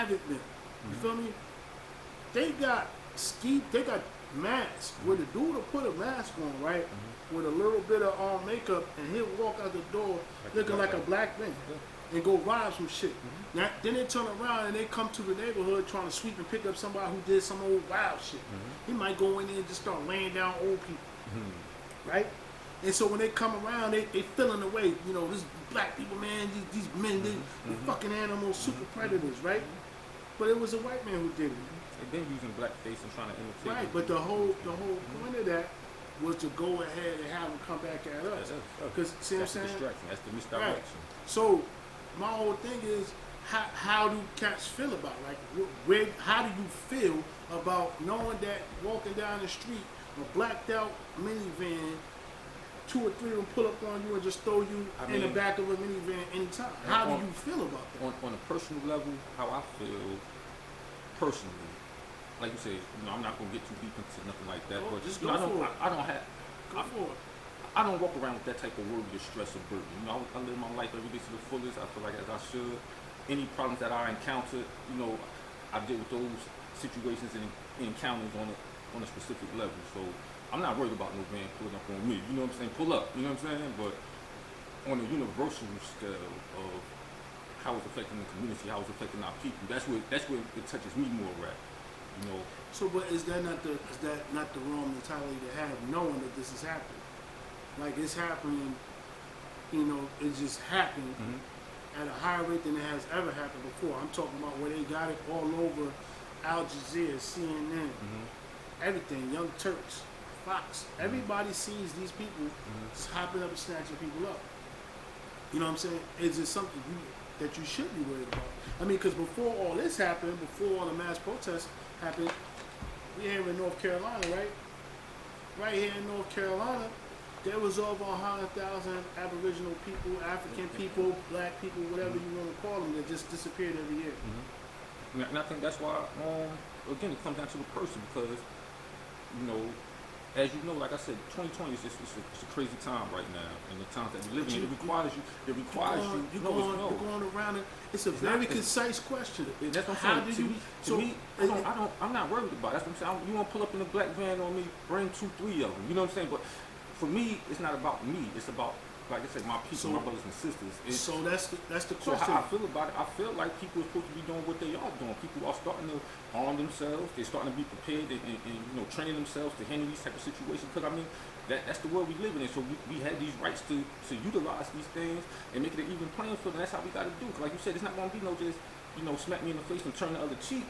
Havoc men. You feel me? They got masks where the dude will put a mask on, right? With a little bit of makeup, and he'll walk out the door looking like a black man and go rob some shit. Now, then they turn around and they come to the neighborhood trying to sweep and pick up somebody who did some old wild shit. He might go in there and just start laying down old people, right? And so when they come around, they feeling the way, you know, this black people, man, these men, they fucking animals, super predators, right? But it was a white man who did it. They've been using blackface and trying to imitate. Right, but the whole point of that was to go ahead and have them come back at us. Because see what I'm saying? Distraction. That's the misdirection. Right. So my whole thing is, how do cats feel about it? Like, how do you feel about knowing that walking down the street, a blacked out minivan, 2 or 3 of them pull up on you and just throw you in the back of a minivan anytime? How do you feel about that? On a personal level, how I feel personally, like you said, you know, I'm not gonna get too deep into nothing like that. But just you go know, for it. I don't walk around with that type of worry or stress or burden. You know, I live my life every day to the fullest. I feel like as I should. Any problems that I encountered, you know, I deal with those situations and encounters on a specific level. So I'm not worried about no man pulling up on me. You know what I'm saying? Pull up. You know what I'm saying? But on a universal scale of how it's affecting the community, how it's affecting our people, that's where it touches me more at. You know. So, but is that not the wrong mentality to have, knowing that this is happening? Like, it's happening, you know, it just happened at a higher rate than it has ever happened before. I'm talking about where they got it all over Al Jazeera, CNN, everything, Young Turks, Fox. Everybody sees these people just hopping up and snatching people up. You know what I'm saying? Is it something that you should be worried about? I mean, because before all this happened, before all the mass protests happened, we're here in North Carolina, right? Right here in North Carolina, there was over 100,000 Aboriginal people, African people, black people, whatever you want to call them, that just disappeared every year. And I think that's why, again, it comes down to the person because, you know, as you know, like I said, 2020 is just it's a crazy time right now, and the times that we live in, it requires you. You're going around it. It's a very concise question. That's what I'm saying. To me, I'm not worried about it. That's what I'm saying. You want to pull up in a black van on me, bring 2, 3 of them. You know what I'm saying? But for me, it's not about me. It's about, like I said, my people, my brothers and sisters. So that's the so question. how I feel about it, I feel like people are supposed to be doing what they are doing. People are starting to arm themselves. They're starting to be prepared and you know, training themselves to handle these type of situations. Because I mean, that's the world we live in. So we have these rights to utilize these things and make it an even playing field. And that's how we got to do. Because like you said, it's not going to be no just, you know, smack me in the face and turn the other cheek.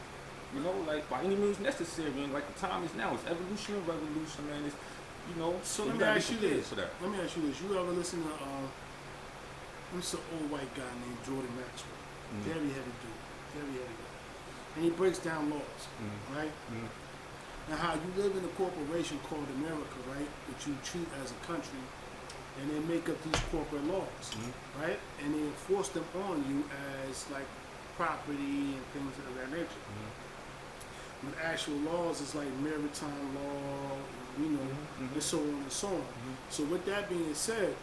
You know, like by any means necessary. And like the time is now. It's evolution and revolution, man. It's, you know. So let me ask you this. You ever listen to what's an old white guy named Jordan Maxwell? Very heavy dude. And he breaks down laws, right? And how you live in a corporation called America, right? That you treat as a country, and they make up these corporate laws, right? And they enforce them on you as like property and things of that nature. With actual laws, it's like maritime law, you know, and so on and so on. So with that being said,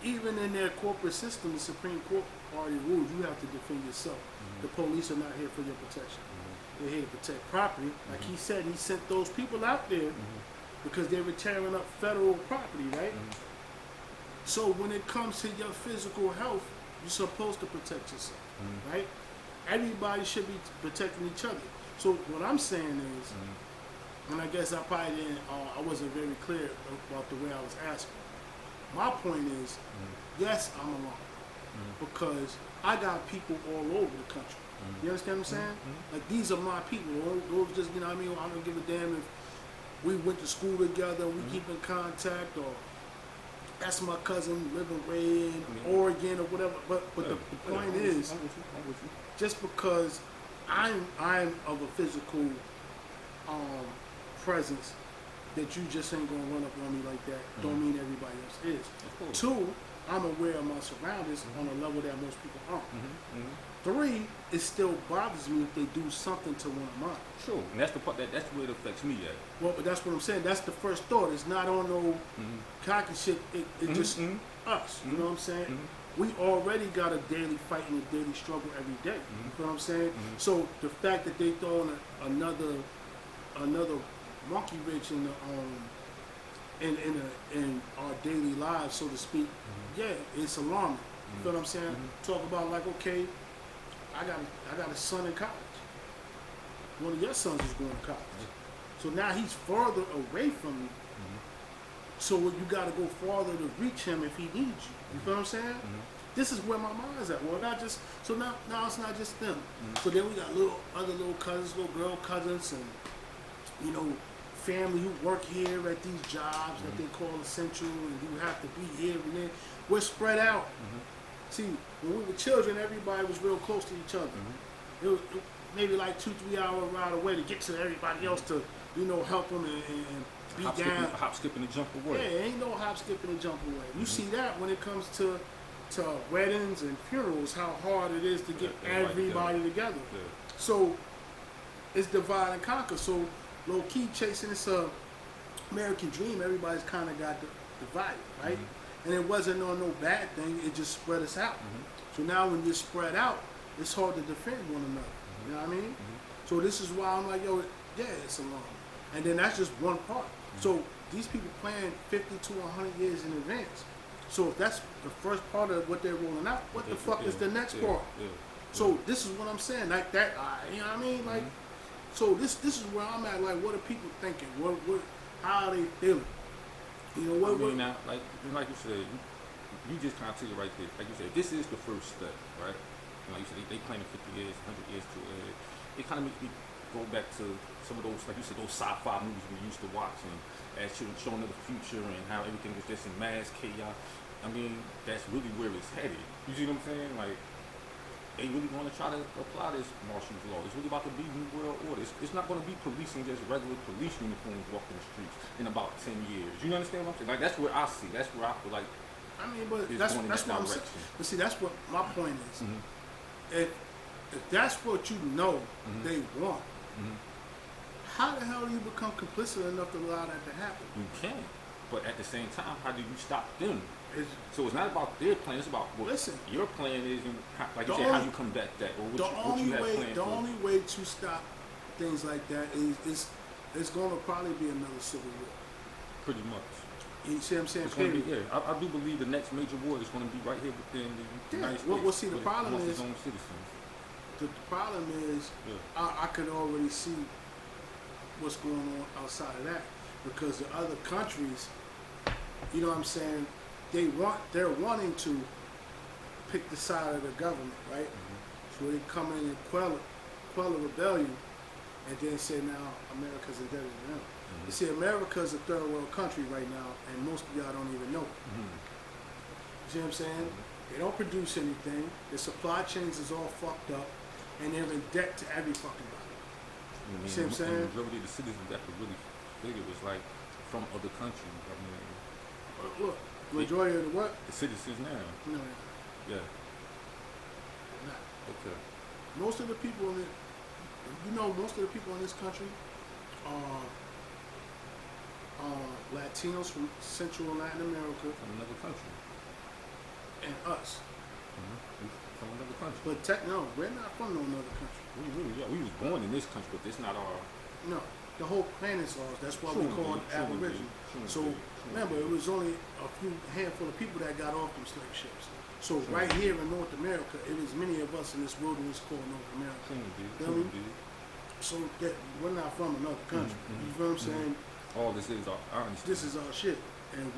even in their corporate system, the Supreme Court already rules you have to defend yourself. The police are not here for your protection. They're here to protect property. Like he said, he sent those people out there because they were tearing up federal property, right? So when it comes to your physical health, you're supposed to protect yourself, right? Everybody should be protecting each other. So what I'm saying is, and I guess I probably didn't, I wasn't very clear about the way I was asking. My point is, yes, I'm alone. Because I got people all over the country. You understand what I'm saying? Like, these are my people. Those just, you know what I mean? I don't give a damn if we went to school together, we keep in contact, or that's my cousin living way in Oregon or whatever. But the point is, just because I'm of a physical presence, that you just ain't gonna run up on me like that, don't mean everybody else is. 2, I'm aware of my surroundings on a level that most people aren't. 3, it still bothers me if they do something to one of mine. Sure, and that's the part that's where it affects me at. Well, but that's what I'm saying. That's the first thought. It's not on no cocky shit. It just us. You know what I'm saying? we already got a daily fight and a daily struggle every day. You feel what I'm saying? So the fact that they throwing another monkey wrench in the in our daily lives, so to speak, yeah, it's alarming. You feel what I'm saying? Talk about like, okay, I got a son in college. One of your sons is going to college. So now he's further away from you. So you got to go farther to reach him if he needs you. You feel what I'm saying? This is where my mind's at. Well, not just so now it's not just them. So then we got other little cousins, little girl cousins, and you know, family who work here at these jobs that they call essential, and you have to be here and then. We're spread out. See, when we were children, everybody was real close to each other. It was maybe like 2-3 hour ride away to get to everybody else to, you know, help them and be down. Hop, skipping, and jump away. Yeah, ain't no hop, skipping, and jump away. You see that when it comes to weddings and funerals, how hard it is to get everybody together. Yeah. So it's divide and conquer. So low key chasing this American dream, everybody's kind of got divided, right? And it wasn't on no bad thing. It just spread us out. So now when you're spread out, it's hard to defend one another. You know what I mean? So this is why I'm like, yo, yeah, it's alarming. And then that's just one part. So these people plan 50 to 100 years in advance. So if that's the first part of what they're rolling out, what the fuck is the next part? So this is what I'm saying, like that. You know what I mean? Like, so this is where I'm at. Like, what are people thinking? What how are they feeling? You know what? I mean, now, like you said, you just kind of took it right there. Like you said, this is the first step, right? Like you said, they planning 50 years, 100 years to it kind of makes me go back to some of those, like you said, those sci-fi movies we used to watch and showing the future and how everything was just in mass chaos. I mean, that's really where it's headed. You see what I'm saying? Like, they really going to try to apply this martial law. It's really about to be new world order. It's not going to be policing just regular police uniforms walking the streets in about 10 years. You understand what I'm saying? Like, that's where I see. That's where I feel like. I mean, but that's what I'm saying. But see, that's what my point is. If that's what you know they want, how the hell do you become complicit enough to allow that to happen? You can, but at the same time, how do you stop them? So it's not about their plan; it's about what your plan is, and like you said, how you combat that, or what you have planned. The only way to stop things like that is it's going to probably be another civil war. Pretty much. You see what I'm saying? It's gonna be, I do believe the next major war is going to be right here within the United States. Well, see, the problem is his own citizens. The problem is, I could already see what's going on outside of that, because the other countries, you know what I'm saying, they're wanting to pick the side of the government, right? So they come in and quell a rebellion, and then say now America's indebted to them. You see, America's a third world country right now, and most of y'all don't even know it. You see what I'm saying? They don't produce anything. The supply chains is all fucked up, and they're in debt to every fucking body. You see what I'm saying? The majority of the citizens that could really figure was like from other countries. I mean, look, majority of the what? The citizens now. No, yeah. Not. Okay. Most of the people in it, most of the people in this country are Latinos from Central and Latin America. From another country. And us. From another country. But no, we're not from no another country. We was born in this country, but it's not our. No, the whole planet's ours. That's why we call it Aboriginal. So remember, it was only a handful of people that got off them slave ships. So right here in North America, it was many of us in this wilderness called North America. So that we're not from another country. You feel what I'm saying? All this is our This is our shit, and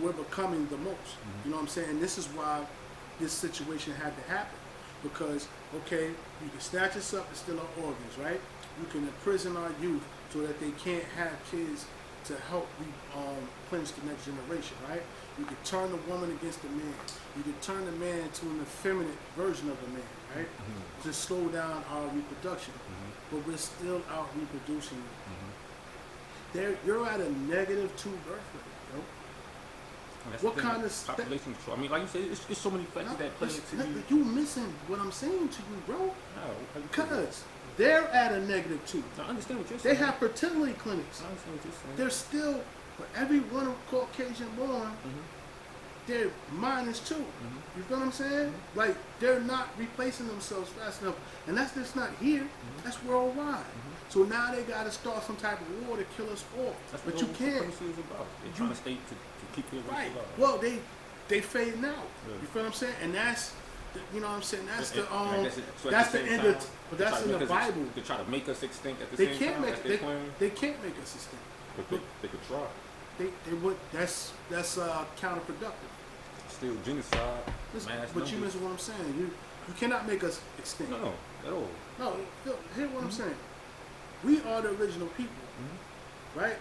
we're becoming the most. You know what I'm saying? This is why this situation had to happen, because okay, you can snatch us up and steal our organs, right? You can imprison our youth so that they can't have kids to help cleanse the next generation, right? You can turn the woman against the man. You can turn the man into an effeminate version of the man, right? To slow down our reproduction, but we're still out reproducing. You're at a -2 birth rate, yo. What kind of population control? I mean, like you said, it's so many factors that play into you. You missing what I'm saying to you, bro? No, because they're at a -2. I understand what you're saying. They have fertility clinics. I understand what you're saying. There's still, for every one Caucasian born, they're minors too. Mm-hmm. You feel what I'm saying? Like they're not replacing themselves fast enough, and that's just not here. That's worldwide. So now they got to start some type of war to kill us off. That's But what you white can't. supremacy is about. They're trying to stay to keep their Right. racial alive. Well, they fading out. Yeah. You feel what I'm saying? And that's, you know what I'm saying? That's the And I guess so at that's the the same end time, of. But they that's try in to the make us Bible. to try to make us extinct at the They same can't time. make That's their plan. they can't make us extinct. But they could try. They would. That's counterproductive. Still genocide, Listen, mass but you numbers. miss what I'm saying. You cannot make us extinct. No, at all. No, hear what I'm saying. We are the original people, right?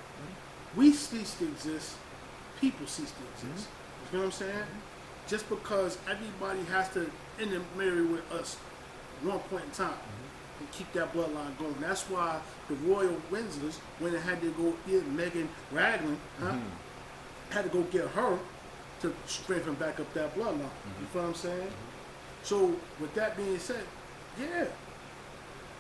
We cease to exist. People cease to exist. You know what I'm saying? Just because everybody has to intermarry with us at one point in time and keep that bloodline going. That's why the Royal Windsors, when they had to go get Megan Raglan, had to go get her to strengthen back up that bloodline. You feel what I'm saying? So with that being said, yeah,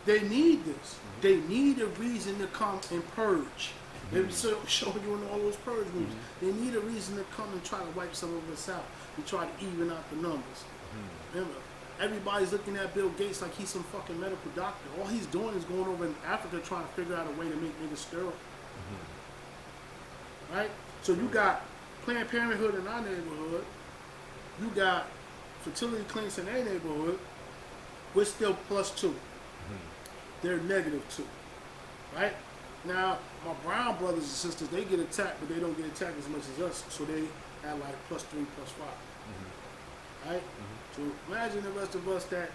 they need this. They need a reason to come and purge. They were showing you in all those purge movies. They need a reason to come and try to wipe some of us out and try to even out the numbers. Remember, everybody's looking at Bill Gates like he's some fucking medical doctor. All he's doing is going over in Africa trying to figure out a way to make niggas sterile. Right? So you got Planned Parenthood in our neighborhood. You got fertility clinics in their neighborhood. We're still +2. They're -2. Right? Now, my brown brothers and sisters, they get attacked, but they don't get attacked as much as us. So they at like +3, +5. Right? So imagine the rest of us that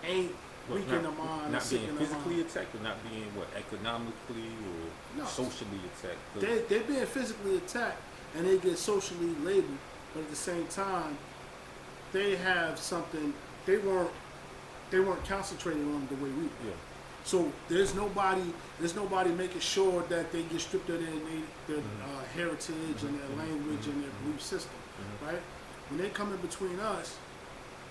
ain't weak in the mind, not sick being in the physically mind. attacked, or not being economically or No. socially attacked. 'Cause They're being physically attacked and they get socially labeled, but at the same time, they have something they weren't concentrating on the way we were. yeah. So there's nobody making sure that they get stripped of their heritage and their language and their belief system, right? When they come in between us,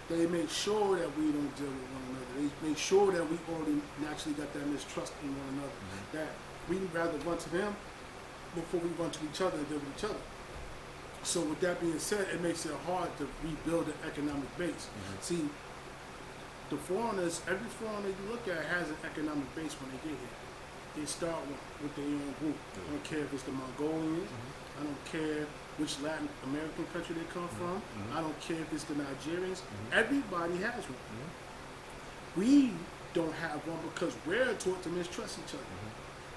they make sure that we don't deal with one another. They make sure that we already naturally got that mistrust in one another. That we'd rather run to them before we run to each other and deal with each other. So with that being said, it makes it hard to rebuild an economic base. See, the foreigners, every foreigner you look at has an economic base when they get here. They start with their own group. I don't care if it's the Mongolians. I don't care which Latin American country they come from. I don't care if it's the Nigerians. Everybody has one. We don't have one because we're taught to mistrust each other.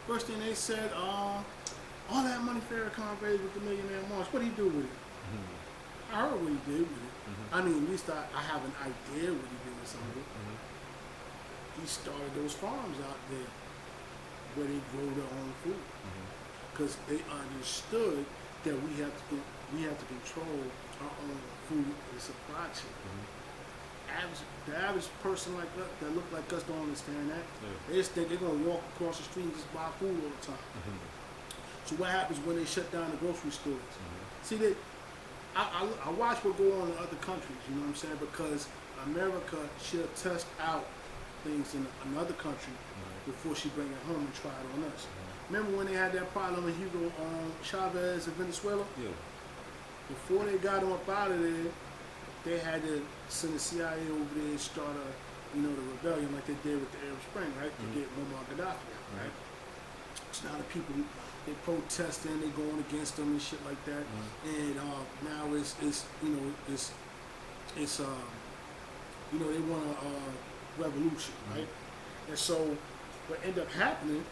First thing they said, all that money Farrakhan raised with the Millionaire March, what did he do with it? I heard what he did with it. I mean, at least I have an idea what he did with some of it. He started those farms out there where they grow their own food because they understood that we have to control our own food and supply chain. The average person like us, that look like us don't understand that. They just think they're gonna walk across the street and just buy food all the time. So what happens when they shut down the grocery stores? See, I watch what go on in other countries, you know what I'm saying? Because America, she'll test out things in another country before she bring it home and try it on us. Remember when they had that problem with Hugo Chavez in Venezuela? Yeah. Before they got him up out of there, they had to send the CIA over there and start the rebellion like they did with the Arab Spring, right? To get Muammar Gaddafi out, right? So now the people, they protesting, they going against them and shit like that. And now it's they want a revolution, right? And so what ended up happening